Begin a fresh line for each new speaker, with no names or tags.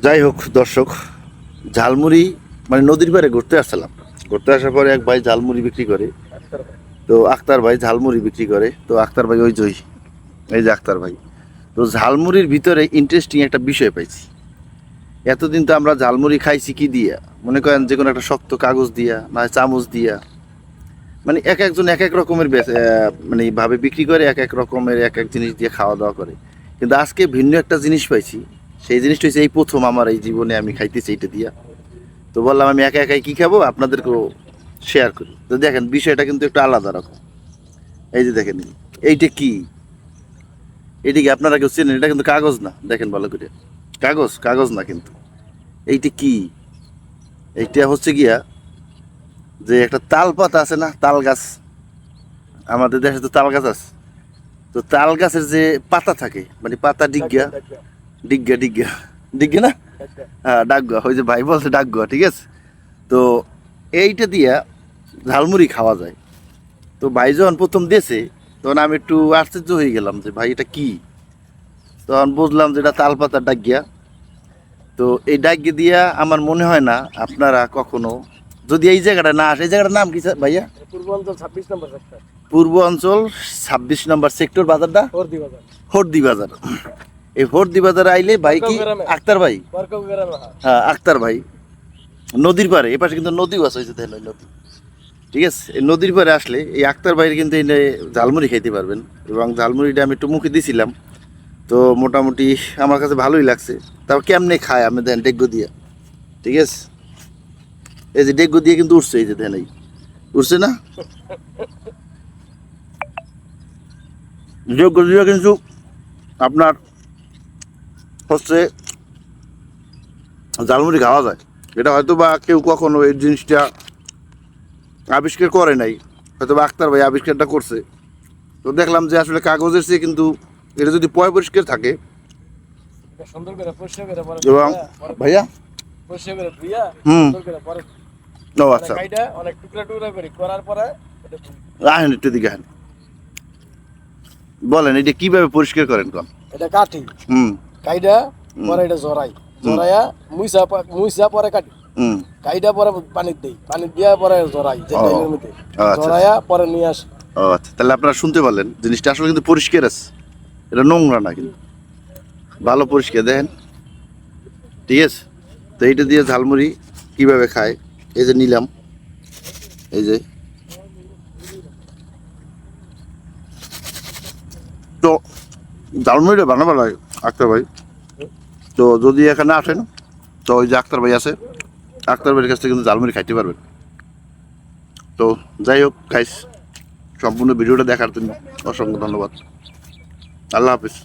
যাই হোক দর্শক, ঝালমুড়ি মানে নদীর পাড়ে ঘুরতে আসছিলাম। ঘুরতে আসার পরে এক ভাই ঝালমুড়ি বিক্রি করে। তো আক্তার ভাই ঝালমুড়ি বিক্রি করে। তো আক্তার ভাই ওই জয়, এই যে আক্তার ভাই। তো ঝালমুড়ির ভিতরে ইন্টারেস্টিং একটা বিষয় পাইছি। এতদিন তো আমরা ঝালমুড়ি খাইছি কি দিয়া, মনে করেন যে কোনো একটা শক্ত কাগজ দিয়া না চামচ দিয়া, মানে এক একজন এক এক রকমের মানে ভাবে বিক্রি করে, এক এক রকমের এক এক জিনিস দিয়ে খাওয়া দাওয়া করে। কিন্তু আজকে ভিন্ন একটা জিনিস পাইছি। সেই জিনিসটা হচ্ছে এই প্রথম আমার এই জীবনে আমি খাইতেছি এইটা দিয়া। তো বললাম আমি একা একাই কি খাবো, আপনাদেরকেও শেয়ার করি। তো দেখেন বিষয়টা কিন্তু একটু আলাদা রকম। এই যে দেখেন, এইটা কি, এইটা কি আপনারা কেউ চেনেন? এটা কিন্তু কাগজ না, দেখেন ভালো করে। কাগজ কাগজ না কিন্তু। এইটা কি? এইটা হচ্ছে গিয়া যে একটা তাল পাতা আছে না, তাল গাছ, আমাদের দেশে তো তাল গাছ আছে। তো তাল গাছের যে পাতা থাকে, মানে পাতা ডিগ্গা ডিগ্গা ডিগ্গা ডিগ্গা না, হ্যাঁ ডাকুয়া, ওই যে ভাই বলছে ডাকুয়া, ঠিক আছে। তো এইটা দিয়া ঝালমুড়ি খাওয়া যায়। তো ভাই যখন প্রথম দিয়েছে তখন আমি একটু আশ্চর্য হয়ে গেলাম যে ভাই এটা কি। তখন বুঝলাম যে এটা তাল পাতার ডাকিয়া। তো এই ডাকিয়ে দিয়া আমার মনে হয় না আপনারা কখনো যদি এই জায়গাটা না আসে। এই জায়গাটার নাম কি স্যার ভাইয়া?
পূর্বাঞ্চল 26 নম্বর সেক্টর।
পূর্ব অঞ্চল 26 নম্বর সেক্টর, বাজারটা
হরদি বাজার।
হরদি বাজার। এই হরদি বাজারে আইলে ভাই কি আক্তার ভাই,
বরকম গ্রামে।
হ্যাঁ আক্তার ভাই নদীর পাড়ে, এপাশে কিন্তু নদীও আছে, হয়েছে দেখেন ওই নদী, ঠিক আছে। এই নদীর পাড়ে আসলে এই আক্তার ভাইয়ের কিন্তু এই ঝালমুড়ি খাইতে পারবেন। এবং ঝালমুড়িটা আমি একটু মুখে দিছিলাম, তো মোটামুটি আমার কাছে ভালোই লাগছে। তারপর কেমনে খায় আমি দেন ডেগ্গো দিয়ে, ঠিক আছে। এই যে ডেগ্গো দিয়ে কিন্তু উঠছে, এই যে দেন এই উঠছে না, ডেগ্গো দিয়ে কিন্তু আপনার হচ্ছে ঝালমুড়ি খাওয়া যায়। এটা হয়তো বা কেউ কখনো এই জিনিসটা আবিষ্কার করে নাই, হয়তো বা আক্তার ভাই আবিষ্কারটা করছে। তো দেখলাম যে আসলে কাগজের চেয়ে কিন্তু এটা যদি পয় পরিষ্কার থাকে
সুন্দর করে পরিষ্কার করে পরে
এবং ভাইয়া
পরিষ্কার করে ধুইয়া
হুম
সুন্দর করে পরে
ও আচ্ছা
কাইটা অনেক টুকরা টুকরা করে করার পরে
আহেন একটু দিকে আহেন, বলেন এটা কিভাবে পরিষ্কার করেন কোন?
এটা কাটি,
হুম
কাইটা পরে এটা জরাই, জরাইয়া মুইসা মুইসা পরে কাটি,
হুম
কাইটা পরে পানি দেই, পানি দিয়া পরে জরাই যে
ও,
টাইমের মধ্যে
আচ্ছা।
জরাইয়া পরে নিয়ে আসি।
ও আচ্ছা, তাহলে আপনারা শুনতে পারলেন জিনিসটা আসলে কিন্তু পরিষ্কার আছে, এটা নোংরা না কিন্তু, ভালো পরিষ্কার দেখেন, ঠিক আছে। তো এইটা দিয়ে ঝালমুড়ি কিভাবে খায়, এই যে নিলাম, এই যে। তো ঝালমুড়িটা বানাবো লাগে আক্তার ভাই। তো যদি এখানে আসেন তো ওই যে আক্তার ভাই আছে, আক্তার ভাইয়ের কাছ থেকে কিন্তু ঝালমুড়ি খাইতে পারবেন। তো যাই হোক গাইস, সম্পূর্ণ ভিডিওটা দেখার জন্য অসংখ্য ধন্যবাদ। আল্লাহ হাফিজ।